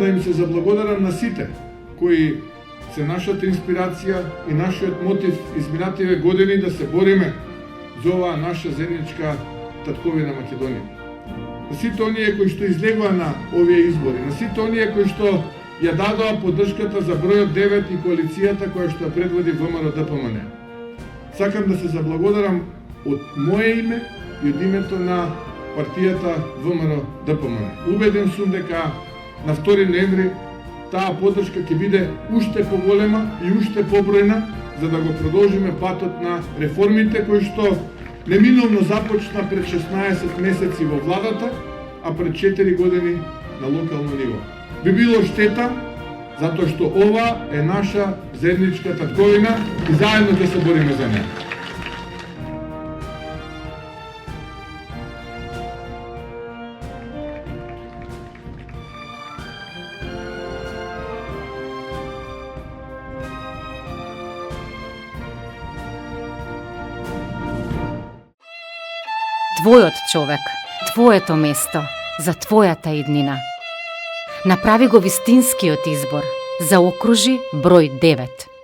да им се заблагодарам на сите кои се нашата инспирација и нашиот мотив изминативе години да се бориме за оваа наша заедничка татковина Македонија. На сите оние кои што излегува на овие избори, на сите оние кои што ја дадоа поддршката за бројот 9 и коалицијата која што ја предводи ВМРО ДПМН. Сакам да се заблагодарам од мое име и од името на партијата ВМРО ДПМН. Убеден сум дека на 2 ноември таа поддршка ќе биде уште поголема и уште побројна за да го продолжиме патот на реформите кои што неминовно започна пред 16 месеци во владата, а пред 4 години на локално ниво. Би било штета затоа што ова е наша заедничка татковина и заедно ќе се бориме за неа. Твојот човек, твоето место, за твојата иднина. Направи го вистинскиот избор, заокружи број 9.